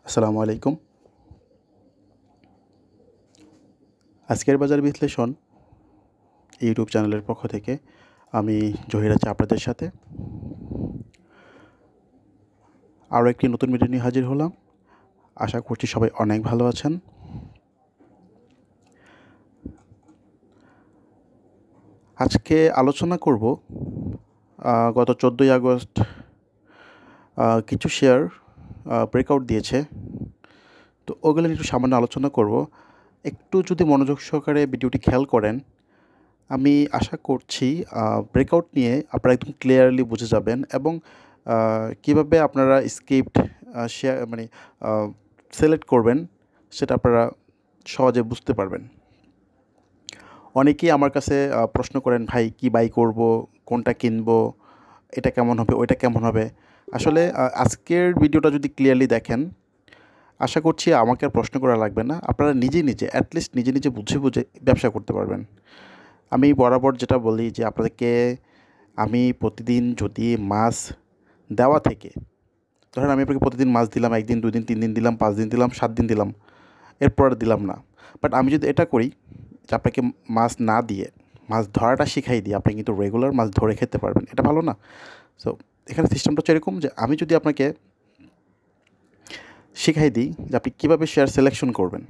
আসসালামু আলাইকুম। আজকের বাজার বিশ্লেষণ ইউটিউব চ্যানেলের পক্ষ থেকে আমি জহির আছি আপনাদের সাথে। আরও একটি নতুন ভিডিও নিয়ে হাজির হলাম। আশা করছি সবাই অনেক ভালো আছেন। আজকে আলোচনা করব গত 14ই আগস্ট কিছু শেয়ার ব্রেকআউট দিয়েছে, তো ওগুলো নিয়ে একটু সামান্য আলোচনা করব। একটু যদি মনোযোগ সহকারে ভিডিওটি খেয়াল করেন, আমি আশা করছি ব্রেকআউট নিয়ে আপনারা একদম ক্লিয়ারলি বুঝে যাবেন এবং কীভাবে আপনারা স্ক্রিপ্ট শেয়ার সিলেক্ট করবেন সেটা আপনারা সহজে বুঝতে পারবেন। অনেকেই আমার কাছে প্রশ্ন করেন, ভাই কী বাই করব, কোনটা কিনবো, এটা কেমন হবে, ওইটা কেমন হবে। আসলে আজকের ভিডিওটা যদি ক্লিয়ারলি দেখেন, আশা করছি আমাকে আর প্রশ্ন করা লাগবে না। আপনারা নিজে অ্যাটলিস্ট নিজে বুঝে ব্যবসা করতে পারবেন। আমি বরাবর যেটা বলি যে আপনাদেরকে আমি প্রতিদিন যদি মাছ দেওয়া থেকে, ধরেন আমি আপনাকে প্রতিদিন মাছ দিলাম, 1 দিন 2 দিন 3 দিন দিলাম, 5 দিন দিলাম, 7 দিন দিলাম, এরপর আর দিলাম না। বাট আমি যদি এটা করি যে আপনাকে মাছ না দিয়ে মাছ ধরাটা শিখাই দিই, আপনি কিন্তু রেগুলার মাছ ধরে খেতে পারবেন। এটা ভালো না? সো এখানে সিস্টেমটা হচ্ছে এরকম যে আমি যদি আপনাকে শিখাই দিই যে আপনি কীভাবে শেয়ার সিলেকশন করবেন,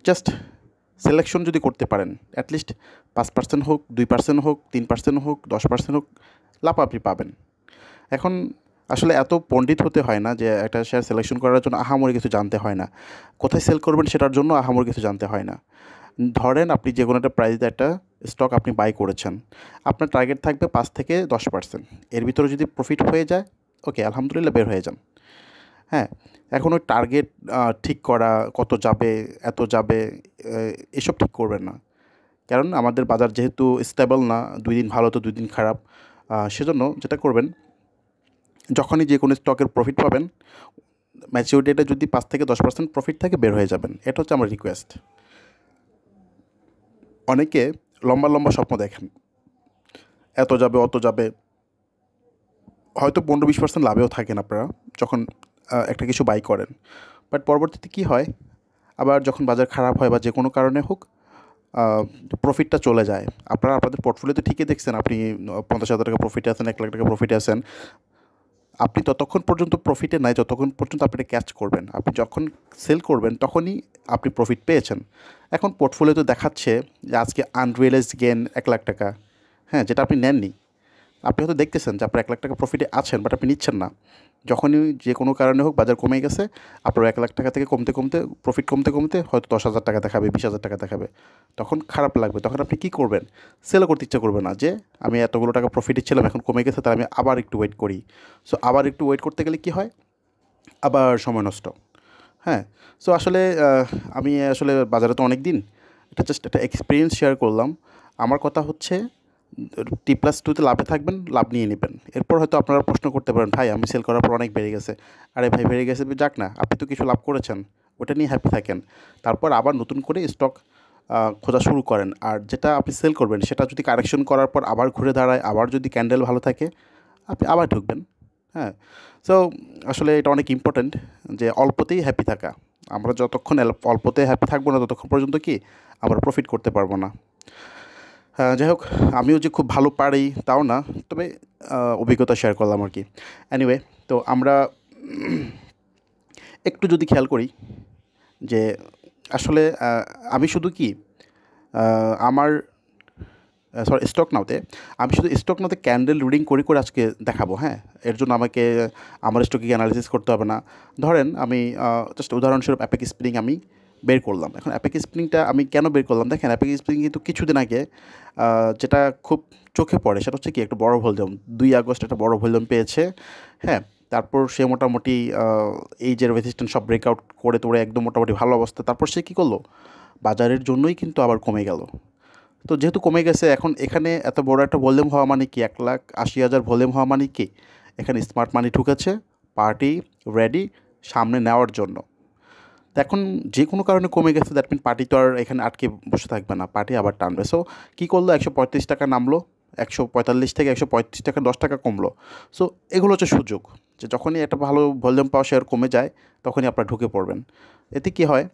জাস্ট সিলেকশন যদি করতে পারেন, অ্যাটলিস্ট 5% হোক, 2% হোক, 3% হোক, 10% হোক, লাভ আপনি পাবেন। এখন আসলে এত পণ্ডিত হতে হয় না যে একটা শেয়ার সিলেকশন করার জন্য আহামরি কিছু জানতে হয় না, কোথায় সেল করবেন সেটার জন্য আহামরি কিছু জানতে হয় না। ধরেন আপনি যে কোনো একটা প্রাইসে একটা স্টক আপনি বাই করেছেন, আপনার টার্গেট থাকবে 5 থেকে 10%। এর ভিতরে যদি প্রফিট হয়ে যায়, ওকে, আলহামদুলিল্লাহ, বের হয়ে যান। হ্যাঁ, এখন ওই টার্গেট ঠিক করা, কত যাবে, এত যাবে, এসব ঠিক করবেন না। কারণ আমাদের বাজার যেহেতু স্টেবল না, 2 দিন ভালো তো 2 দিন খারাপ, সেজন্য যেটা করবেন, যখনই যে কোনো স্টকের প্রফিট পাবেন, ম্যাচিউরিটি ডেটে যদি 5 থেকে 10% প্রফিট থাকে, বের হয়ে যাবেন। এটা হচ্ছে আমার রিকোয়েস্ট। অনেকে লম্বা লম্বা স্বপ্ন দেখেন, এত যাবে, অত যাবে, হয়তো 15-20% লাভেও থাকেন আপনারা যখন একটা কিছু বাই করেন। বাট পরবর্তীতে কী হয়, আবার যখন বাজার খারাপ হয় বা যে কোনো কারণে হোক, প্রফিটটা চলে যায়। আপনারা আপনাদের পোর্টফোলিওতে ঠিকই দেখছেন, আপনি 50,000 টাকা প্রফিটে আছেন, 1 লাখ টাকা প্রফিটে আছেন। আপনি ততক্ষণ পর্যন্ত প্রফিটে নাই যতক্ষণ পর্যন্ত আপনি এটা ক্যাচ করবেন। আপনি যখন সেল করবেন তখনই আপনি প্রফিট পেয়েছেন। এখন পোর্টফোলিওতে দেখাচ্ছে যে আজকে আনরিয়েলাইজড গেইন 1 লাখ টাকা, হ্যাঁ, যেটা আপনি নেননি। আপনি হয়তো দেখতেছেন যে আপনার 1 লাখ টাকা প্রফিটে আছেন, বাট আপনি নিচ্ছেন না। যখনই যে কোনো কারণে হোক বাজার কমে গেছে, আপনার 1 লাখ টাকা থেকে প্রফিট কমতে হয়তো 10,000 টাকা দেখাবে, 20,000 টাকা দেখাবে। তখন খারাপ লাগবে। তখন আপনি কী করবেন? সেলও করতে ইচ্ছা করবে না যে আমি এতগুলো টাকা প্রফিটে ছিলাম, এখন কমে গেছে, তাহলে আমি আবার একটু ওয়েট করি। সো আবার একটু ওয়েট করতে গেলে কী হয়? আবার সময় নষ্ট। হ্যাঁ, সো আসলে আমি আসলে বাজারে তো অনেক দিন, এটা জাস্ট একটা এক্সপিরিয়েন্স শেয়ার করলাম। আমার কথা হচ্ছে T+2-তে লাভে থাকবেন, লাভ নিয়ে নেবেন। এরপর হয়তো আপনারা প্রশ্ন করতে পারেন, ভাই আমি সেল করার পর অনেক বেড়ে গেছে। আরে ভাই, বেড়ে গেছে যাক না, আপনি তো কিছু লাভ করেছেন, ওটা নিয়ে হ্যাপি থাকেন। তারপর আবার নতুন করে স্টক খোঁজা শুরু করেন। আর যেটা আপনি সেল করবেন সেটা যদি কারেকশন করার পর আবার ঘুরে দাঁড়ায়, আবার যদি ক্যান্ডেল ভালো থাকে, আপনি আবার ঢুকবেন। হ্যাঁ, সো আসলে এটা অনেক ইম্পর্ট্যান্ট যে অল্পতেই হ্যাপি থাকা। আমরা যতক্ষণ অল্পতে হ্যাপি থাকবো না, ততক্ষণ পর্যন্ত কি আমরা প্রফিট করতে পারবো না। যাই হোক, আমিও যে খুব ভালো পারি তাও না, তবে অভিজ্ঞতা শেয়ার করলাম আর কি। অ্যানিওয়ে, তো আমরা একটু যদি খেয়াল করি যে আসলে আমি শুধু কি আমার স্টক নাওতে আমি শুধু স্টক নাওতে ক্যান্ডেল রিডিং করে আজকে দেখাবো। হ্যাঁ, এর জন্য আমাকে আমার স্টকে অ্যানালিসিস করতে হবে না। ধরেন আমি জাস্ট উদাহরণস্বরূপ অ্যাপেক স্প্রিং আমি বের করলাম। এখন অ্যাপেক স্প্রিংটা আমি কেন বের করলাম? দেখেন, অ্যাপেক স্প্রিং কিন্তু কিছুদিন আগে যেটা খুব চোখে পড়ে সেটা হচ্ছে কি, একটা বড় ভলিউম, 2 আগস্ট একটা বড় ভলিউম পেয়েছে। হ্যাঁ, তারপর সে মোটামুটি এই যে রেজিস্ট্যান্স সব ব্রেকআউট করে তোরে একদম মোটামুটি ভালো অবস্থা। তারপর সে কী করলো? বাজারের জন্যই কিন্তু আবার কমে গেল। তো যেহেতু কমে গেছে, এখন এখানে এত বড় একটা ভলিউম হওয়া মানে কি, 1,80,000 ভলিউম হওয়া মানে কি, এখানে স্মার্ট মানি ঢুকেছে, পার্টি রেডি সামনে নেওয়ার জন্য। তো এখন যে কোনো কারণে কমে গেছে, দ্যাট মিন পার্টি তো আর এখানে আটকে বসে থাকবে না, পার্টি আবার টানবে। সো কী করলো? 135 টাকা নামলো, 145 থেকে 135 টাকা 10 টাকা কমলো। সো এগুলো হচ্ছে সুযোগ। যে যখনই একটা ভালো ভলিউম পাওয়া শেয়ার কমে যায় তখনই আপনারা ঢুকে পড়বেন। এতে কী হয়,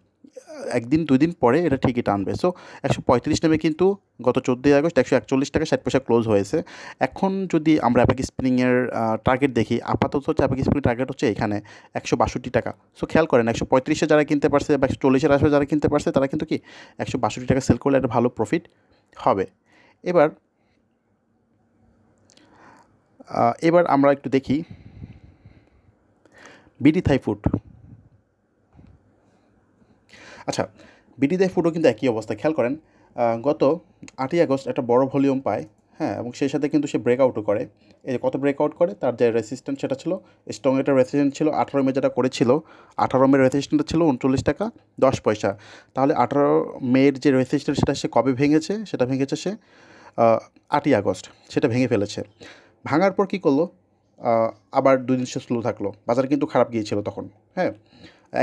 একদিন দুই দিন পরে এটা ঠিকই টানবে। সো 135 নেমে কিন্তু গত 14ই আগস্ট 141 টাকা 60 পয়সা ক্লোজ হয়েছে। এখন যদি আমরা অ্যাপাক স্পিনিংয়ের টার্গেট দেখি, আপাতত হচ্ছে অ্যাপাক স্পিনিং টার্গেট হচ্ছে এখানে 162 টাকা। সো খেয়াল করেন 135-এ যারা কিনতে পারছে বা 140-এর আশপাশে যারা কিনতে পারছে তারা কিন্তু কি 162 টাকা সেল করলে একটা ভালো প্রফিট হবে। এবার আমরা একটু দেখি বিডি থাই ফুড। আচ্ছা, বিডি থাই ফুডও কিন্তু একই অবস্থা। খেয়াল করেন গত 8ই আগস্ট একটা বড় ভলিউম পায়, হ্যাঁ, এবং সেই সাথে কিন্তু সে ব্রেকআউটও করে। এই যে কত ব্রেকআউট করে, তার যে রেসিস্ট্যান্ট সেটা ছিল স্ট্রং, একটা রেসিস্ট্যান্ট ছিল 18 মে, যেটা করেছিল 18 মের রেসিস্ট্যান্টটা ছিল 39 টাকা 10 পয়সা। তাহলে 18 মের যে রেসিস্ট্যান্ট সেটা সে কবে ভেঙেছে? সেটা ভেঙেছে সে 8ই আগস্ট, সেটা ভেঙে ফেলেছে। ভাঙার পর কী করলো? আবার 2 দিন সে স্লো থাকলো। বাজার কিন্তু খারাপ গিয়েছিল তখন, হ্যাঁ,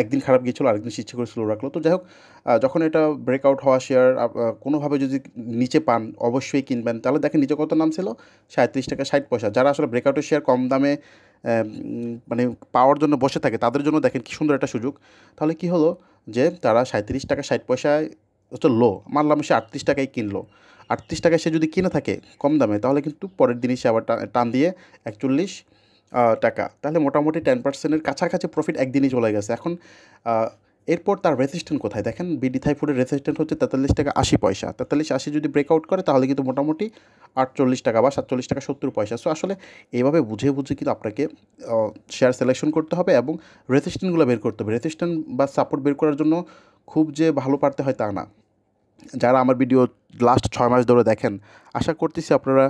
একদিন খারাপ গিয়েছিলো, আরেকদিন ইচ্ছে করে স্লো রাখলো। তো যাই হোক, যখন এটা ব্রেকআউট হওয়া শেয়ার কোনোভাবে যদি নিচে পান অবশ্যই কিনবেন। তাহলে দেখেন নিচে কত নাম ছিল, 37 টাকা 60 পয়সা। যারা আসলে ব্রেকআউটের শেয়ার কম দামে মানে পাওয়ার জন্য বসে থাকে তাদের জন্য দেখেন কী সুন্দর একটা সুযোগ। তাহলে কি হলো যে তারা 37 টাকা 60 পয়সায় হচ্ছে লো, মানলাম সে 38 টাকায় কিনলো। 38 টাকায় সে যদি কিনে থাকে কম দামে, তাহলে কিন্তু পরের দিনই সে আবার টান দিয়ে 41 টাকা, তাহলে মোটামুটি 10%-এর কাছাকাছি প্রফিট একদিনই চলে গেছে। এখন এরপর তার রেসিস্ট্যান্ট কোথায় দেখেন, বিডি থাই ফুডের রেসিস্ট্যান্ট হচ্ছে 43 টাকা 80 পয়সা। 43-80 যদি ব্রেকআউট করে তাহলে কিন্তু মোটামুটি 48 টাকা বা 47 টাকা 70 পয়সা। সো আসলে এইভাবে বুঝে বুঝে কিন্তু আপনাকে শেয়ার সিলেকশন করতে হবে এবং রেসিস্ট্যান্টগুলো বের করতে হবে। রেসিস্ট্যান্ট বা সাপোর্ট বের করার জন্য খুব যে ভালো পারতে হয় তা না। যারা আমার ভিডিও লাস্ট 6 মাস ধরে দেখেন, আশা করতেছি আপনারা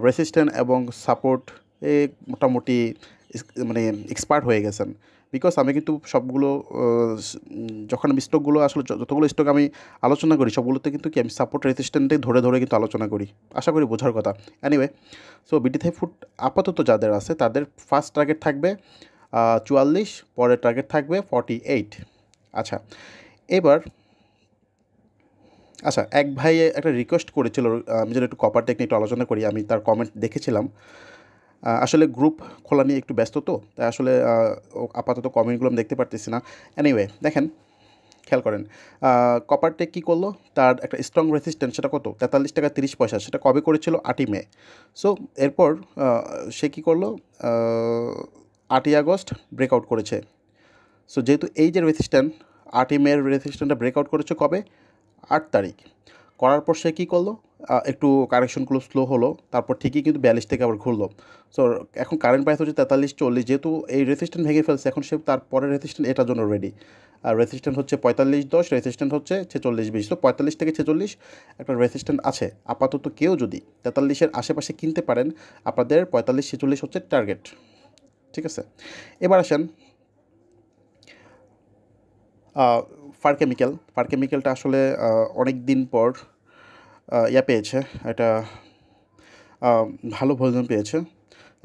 রেসিস্ট্যান্ট এবং সাপোর্ট মোটামুটি মানে এক্সপার্ট হয়ে গেছেন। বিকজ আমি কিন্তু সবগুলো যখন আমি স্টকগুলো আসলে যতগুলো স্টক আমি আলোচনা করি সবগুলোতে কিন্তু কি আমি সাপোর্ট রেসিস্ট্যান্টে ধরে ধরে কিন্তু আলোচনা করি। আশা করি বোঝার কথা। Anyway, so BD Thai food আপাতত যাদের আছে তাদের ফার্স্ট টার্গেট থাকবে 44, পরের টার্গেট থাকবে 48। আচ্ছা, এবার এক ভাই একটা রিকোয়েস্ট করেছিল আমি যেন একটু কপার টেক নিয়ে একটু আলোচনা করি। আমি তার কমেন্ট দেখেছিলাম। আসলে গ্রুপ খোলা নিয়ে একটু ব্যস্ত, তো তাই আসলে আপাতত কমেন্টগুলো আমি দেখতে পারতেছি না। এনিওয়ে দেখেন, খেয়াল করেন কপার টেক কী করলো, তার একটা স্ট্রং রেসিস্ট্যান্ট সেটা কত 43 টাকা 30 পয়সা, সেটা কবে করেছিল 8ই মে। সো এরপর সে কী করলো 8ই আগস্ট ব্রেকআউট করেছে। সো যেহেতু এই যে রেসিস্ট্যান্ট 8ই মের রেসিস্ট্যান্টটা ব্রেকআউট করেছে কবে 8 তারিখ, করার পর সে কী করলো একটু কারেকশনগুলো স্লো হলো, তারপর ঠিকই কিন্তু 42 থেকে আবার ঘুরলো। সো এখন কারেন্ট প্রাইস হচ্ছে 43-40, যেহেতু এই রেসিস্ট্যান্ট ভেঙে ফেলছে এখন সে তারপরের রেসিস্ট্যান্ট এটার জন্য রেডি। আর রেসিস্ট্যান্ট হচ্ছে 45-10, রেসিস্ট্যান্ট হচ্ছে 46-20। তো 45 থেকে 46 একটা রেসিস্ট্যান্ট আছে। আপাতত কেউ যদি 43-এর আশেপাশে কিনতে পারেন, আপনাদের 45-46 হচ্ছে টার্গেট। ঠিক আছে, এবার আসেন ফার কেমিক্যালটা আসলে অনেক দিন পর পেয়েছে, এটা ভালো ভলিউম পেয়েছে।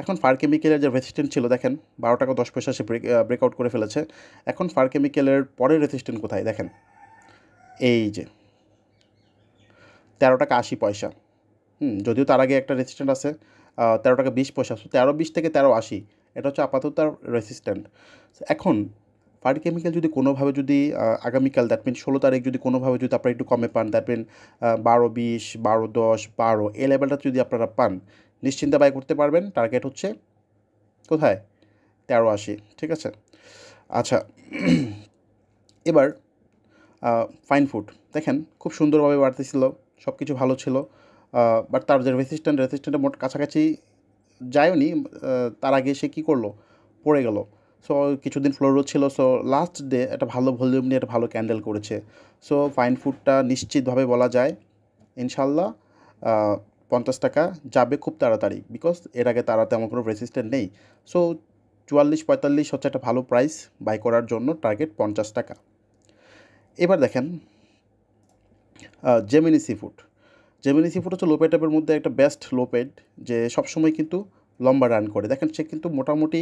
এখন ফার কেমিক্যালের যে রেসিস্ট্যান্ট ছিল দেখেন 12 টাকা 10 পয়সা সে ব্রেকআউট করে ফেলেছে। এখন ফার কেমিক্যালের পরের রেসিস্ট্যান্ট কোথায় দেখেন, এই যে 13 টাকা 80 পয়সা। যদিও তার আগে একটা রেসিস্ট্যান্ট আছে 13 টাকা 20 পয়সা। 13-20 থেকে 13-80 এটা হচ্ছে আপাতত তার রেসিস্ট্যান্ট। এখন ফার কেমিক্যাল যদি কোনোভাবে যদি আগামীকাল দ্যাট মিন 16 তারিখ যদি কোনোভাবে যদি আপনারা একটু কমে পান, দ্যাট মিন 12-20, 12-10, 12 এই লেভেলটা যদি আপনারা পান, নিশ্চিন্তে বাই করতে পারবেন। টার্গেট হচ্ছে কোথায় 13-80। ঠিক আছে, আচ্ছা এবার ফাইন ফুড দেখেন খুব সুন্দরভাবে বাড়তেছিল, সব কিছু ভালো ছিল, বাট তার যে রেসিস্ট্যান্টের মোট কাছাকাছি যায়নি। তার আগে সে কী করলো, পড়ে গেল। সো কিছুদিন ফ্লোরও ছিল। সো লাস্ট ডে একটা ভালো ভলিউম নিয়ে একটা ভালো ক্যান্ডেল করেছে। সো ফাইন ফুডটা নিশ্চিতভাবে বলা যায় ইনশাল্লাহ 50 টাকা যাবে খুব তাড়াতাড়ি, বিকজ এর আগে তারা তেমন কোনো রেসিস্ট্যান্ট নেই। সো 44-45 হচ্ছে একটা ভালো প্রাইস বাই করার জন্য, টার্গেট 50 টাকা। এবার দেখেন জেমিনি সি ফুড হচ্ছে লোপেড টাইপের মধ্যে একটা বেস্ট লোপেড, যে সবসময় কিন্তু লম্বা রান করে। দেখেন সে কিন্তু মোটামুটি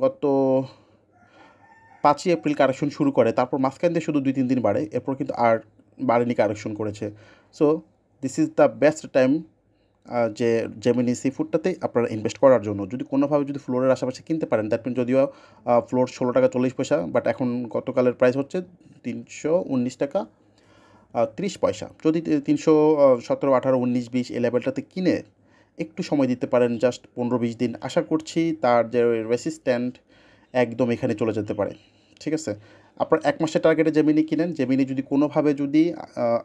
গত 5ই এপ্রিল কারেকশন শুরু করে, তারপর মাঝখান দিয়ে শুধু 2-3 দিন বাড়ে, এরপর কিন্তু আর বাড়েনি, কারেকশন করেছে। So this is the best time যে জেমিনি সি ফুডটাতেই আপনারা ইনভেস্ট করার জন্য। যদি কোনোভাবে যদি ফ্লোরের আশেপাশে কিনতে পারেন, দ্যাট মিন যদিও ফ্লোর 16 টাকা 40 পয়সা, বাট এখন গতকালের প্রাইস হচ্ছে 319 টাকা 30 পয়সা। যদি 317 18 19 20 এই লেভেলটাতে কিনে একটু সময় দিতে পারেন, জাস্ট 15 20 দিন, আশা করছি তার যে রেসিস্ট্যান্ট একদম এখানে চলে যেতে পারে। ঠিক আছে, আপনার 1 মাসের টার্গেটে জেমিনি কিনেন। জেমিনি যদি কোনোভাবে যদি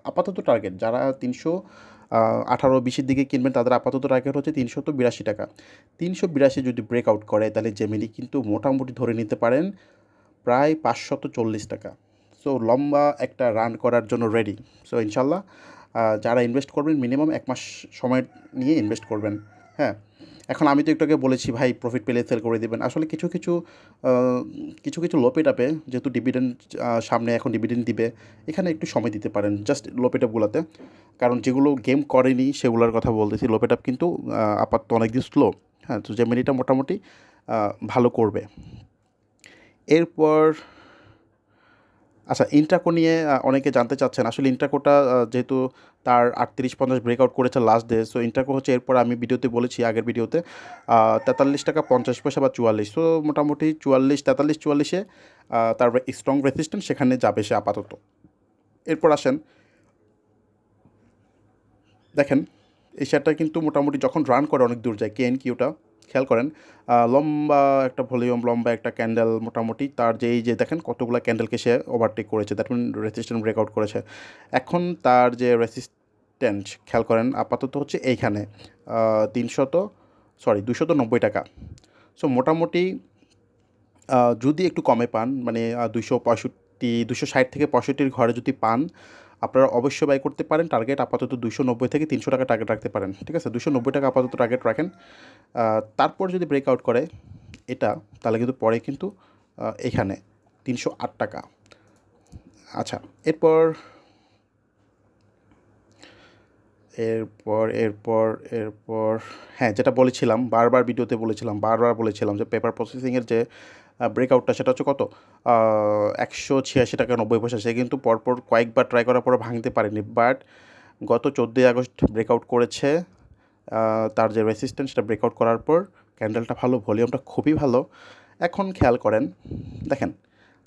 আপাতত টার্গেট যারা 318 20-এর দিকে কিনবেন তাদের আপাতত টার্গেট হচ্ছে 382 টাকা। 382 যদি ব্রেকআউট করে তাহলে জেমিনি কিন্তু মোটামুটি ধরে নিতে পারেন প্রায় 540 টাকা। সো লম্বা একটা রান করার জন্য রেডি। সো ইনশাল্লাহ যারা ইনভেস্ট করবেন মিনিমাম 1 মাস সময় নিয়ে ইনভেস্ট করবেন। হ্যাঁ, এখন আমি তো একটু আগে বলেছি ভাই প্রফিট পেলে সেল করে দেবেন। আসলে কিছু লোপেট আপে যেহেতু ডিভিডেন্ড সামনে এখন ডিভিডেন্ড দিবে, এখানে একটু সময় দিতে পারেন জাস্ট লোপেট আপগুলোতে। কারণ যেগুলো গেম করেনি সেগুলোর কথা বলতেছি। লোপেট আপ কিন্তু আপাতত অনেকদিন স্লো। হ্যাঁ, তো জেমিনিটা মোটামুটি ভালো করবে। এরপর আচ্ছা, ইন্ট্রাকো নিয়ে অনেকে জানতে চাচ্ছেন। আসলে ইন্ট্রাকোটা যেহেতু তার 38-50 ব্রেকআউট করেছে লাস্ট ডে, সো ইন্ট্রাকো হচ্ছে এরপর আমি ভিডিওতে বলেছি, আগের ভিডিওতে 43 টাকা 50 পয়সা বা 44। সো মোটামুটি 43-44-44-এ তার স্ট্রং রেসিস্ট্যান্স সেখানে যাবে সে আপাতত। এরপর আসেন দেখেন এই শেয়ারটা কিন্তু মোটামুটি যখন রান করে অনেক দূর যায়। কিউটা খেয়াল করেন, লম্বা একটা ভলিউম, লম্বা একটা ক্যান্ডেল, মোটামুটি তার যে এই যে দেখেন কতগুলো ক্যান্ডেলকে সে ওভারটেক করেছে, দ্যাট মিন রেসিস্ট্যান্ট ব্রেকআউট করেছে। এখন তার যে রেসিস্ট্যান্ট খেয়াল করেন আপাতত হচ্ছে এইখানে 290 টাকা। সো মোটামুটি যদি একটু কমে পান, মানে 260 থেকে 65-র ঘরে যদি পান, আপনারা অবশ্যই বাই করতে পারেন। টার্গেট আপাতত 290 থেকে 300 টাকা টার্গেট রাখতে পারেন। ঠিক আছে, 290 টাকা আপাতত টার্গেট রাখেন। তারপর যদি ব্রেকআউট করে এটা, তাহলে কিন্তু পরে কিন্তু এখানে 308 টাকা। আচ্ছা, এরপর এরপর এরপর এরপর হ্যাঁ, যেটা বলেছিলাম বারবার ভিডিওতে বলেছিলাম যে পেপার প্রসেসিংয়ের যে ব্রেকআউটটা সেটা হচ্ছে কত 186 টাকা 90 পয়সা। সে কিন্তু পরপর কয়েকবার ট্রাই করার পর ভাঙতে পারেনি, বাট গত 14ই আগস্ট ব্রেকআউট করেছে। তার যে রেসিস্ট্যান্স সেটা ব্রেকআউট করার পর ক্যান্ডেলটা ভালো, ভলিউমটা খুবই ভালো। এখন খেয়াল করেন দেখেন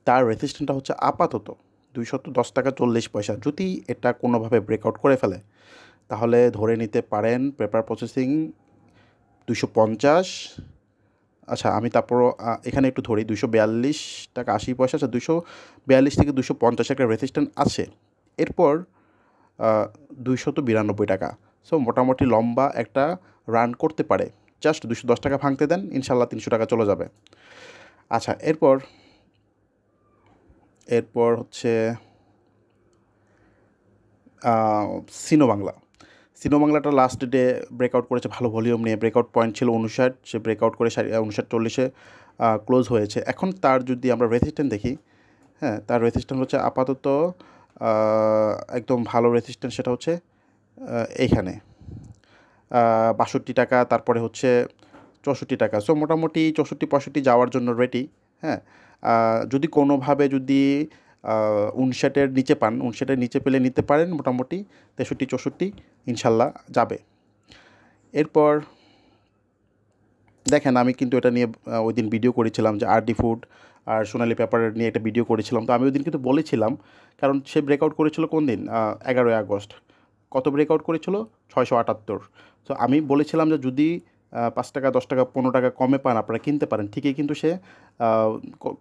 তার রেসিস্ট্যান্সটা হচ্ছে আপাতত 210 টাকা 40 পয়সা। যদি এটা কোনোভাবে ব্রেকআউট করে ফেলে তাহলে ধরে নিতে পারেন পেপার প্রসেসিং 250। আচ্ছা, আমি তারপরও এখানে একটু ধরি 242 টাকা 80 পয়সা। আচ্ছা, 242 থেকে 250 একটা রেসিস্ট্যান্স আছে। এরপর 292 টাকা। সো মোটামুটি লম্বা একটা রান করতে পারে। জাস্ট 210 টাকা ভাঙতে দেন, ইনশাল্লাহ 300 টাকা চলে যাবে। আচ্ছা, এরপর হচ্ছে সিনো বাংলাটা লাস্ট ডে ব্রেকআউট করেছে ভালো ভলিউম নিয়ে। ব্রেকআউট পয়েন্ট ছিল 59, সে ব্রেকআউট করে 59-40-এ ক্লোজ হয়েছে। এখন তার যদি আমরা রেসিস্ট্যান্স দেখি, হ্যাঁ, তার রেসিস্ট্যান্স হচ্ছে আপাতত একদম ভালো রেসিস্ট্যান্স, সেটা হচ্ছে এইখানে 62 টাকা, তারপরে হচ্ছে 64 টাকা। সো মোটামুটি 64-65 যাওয়ার জন্য রেডি। হ্যাঁ, যদি কোনোভাবে যদি 59-এর নিচে পান, 59-এর নিচে পেলে নিতে পারেন, মোটামুটি 63-64 ইনশাল্লাহ যাবে। এরপর দেখেন আমি কিন্তু এটা নিয়ে ওই দিন ভিডিও করেছিলাম যে আরডি ফুড আর সোনালী পেপার নিয়ে একটা ভিডিও করেছিলাম। তো আমি ওই দিন কিন্তু বলেছিলাম, কারণ সে ব্রেকআউট করেছিল কোন দিন 11ই আগস্ট। কত ব্রেকআউট করেছিল 678। তো আমি বলেছিলাম যে যদি 5 টাকা 10 টাকা 15 টাকা কমে পান আপনারা কিনতে পারেন। ঠিকই কিন্তু সে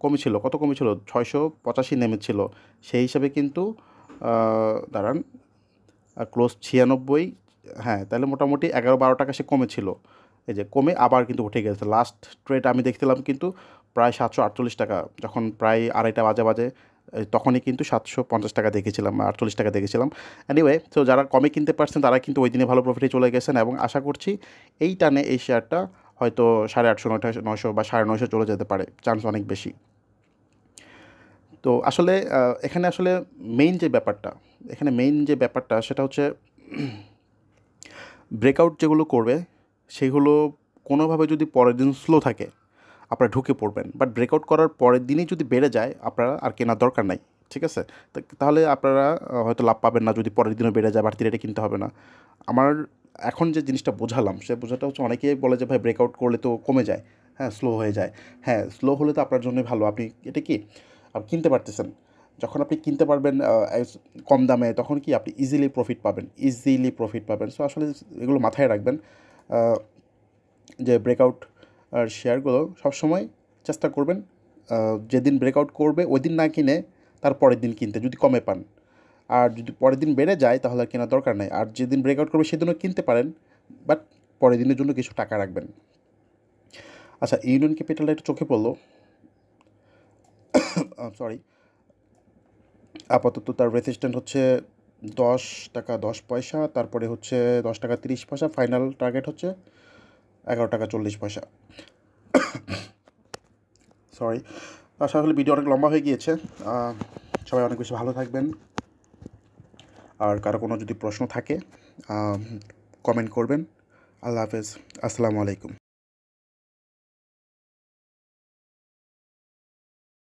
কমেছিল, কত কমেছিল 685 নেমেছিল। সেই হিসাবে কিন্তু দাঁড়ান ক্লোজ 96। হ্যাঁ, তাহলে মোটামুটি 11-12 টাকা সে কমেছিল। এই যে কমে আবার কিন্তু উঠে গেছে। লাস্ট ট্রেড আমি দেখছিলাম কিন্তু প্রায় 748 টাকা, যখন প্রায় 2:30 বাজে তখনই কিন্তু 750 টাকা দেখেছিলাম, 48 টাকা দেখেছিলাম। এনিওয়ে, তো যারা কমে কিনতে পারছেন তারা কিন্তু ওই দিনে ভালো প্রফিটে চলে গেছেন, এবং আশা করছি এই টানে এই শেয়ারটা হয়তো 850 900 বা 950 চলে যেতে পারে, চান্স অনেক বেশি। তো আসলে এখানে আসলে মেইন যে ব্যাপারটা সেটা হচ্ছে ব্রেকআউট যেগুলো করবে সেগুলো কোনোভাবে যদি পরের দিন স্লো থাকে আপনারা ঢুকে পড়বেন, বাট ব্রেকআউট করার পরের দিনই যদি বেড়ে যায় আপনারা আর কেনার দরকার নাই। ঠিক আছে, তাহলে আপনারা হয়তো লাভ পাবেন না। যদি পরের দিনও বেড়ে যায় বাড়তি রেটে কিনতে হবে না। আমার এখন যে জিনিসটা বোঝালাম সে বোঝাটা হচ্ছে অনেকেই বলে যে ভাই ব্রেকআউট করলে তো কমে যায়, হ্যাঁ স্লো হয়ে যায়। হ্যাঁ স্লো হলে তো আপনার জন্যই ভালো, আপনি এটা কি আপনি কিনতে পারতেছেন। যখন আপনি কিনতে পারবেন কম দামে, তখন কি আপনি ইজিলি প্রফিট পাবেন, ইজিলি প্রফিট পাবেন। সো আসলে এগুলো মাথায় রাখবেন যে ব্রেকআউট আর শেয়ারগুলো সবসময় চেষ্টা করবেন যেদিন ব্রেকআউট করবে ওই দিন না কিনে তার পরের দিন কিনতে, যদি কমে পান। আর যদি পরের দিন বেড়ে যায় তাহলে আর কেনার দরকার নেই। আর যেদিন ব্রেকআউট করবে সেদিনও কিনতে পারেন, বাট পরের দিনের জন্য কিছু টাকা রাখবেন। আচ্ছা, ইউনিয়ন ক্যাপিটালটা একটু চোখে পড়লো, সরি। আপাতত তার রেজিস্ট্যান্ট হচ্ছে 10 টাকা 10 পয়সা, তারপরে হচ্ছে 10 টাকা 30 পয়সা, ফাইনাল টার্গেট হচ্ছে 11 টাকা 40 পয়সা। সরি, আসলে ভিডিও অনেক লম্বা হয়ে গিয়েছে। সবাই অনেক বেশি ভালো থাকবেন। আর কারো কোনো যদি প্রশ্ন থাকে কমেন্ট করবেন। আল্লাহ হাফেজ, আসসালামু আলাইকুম।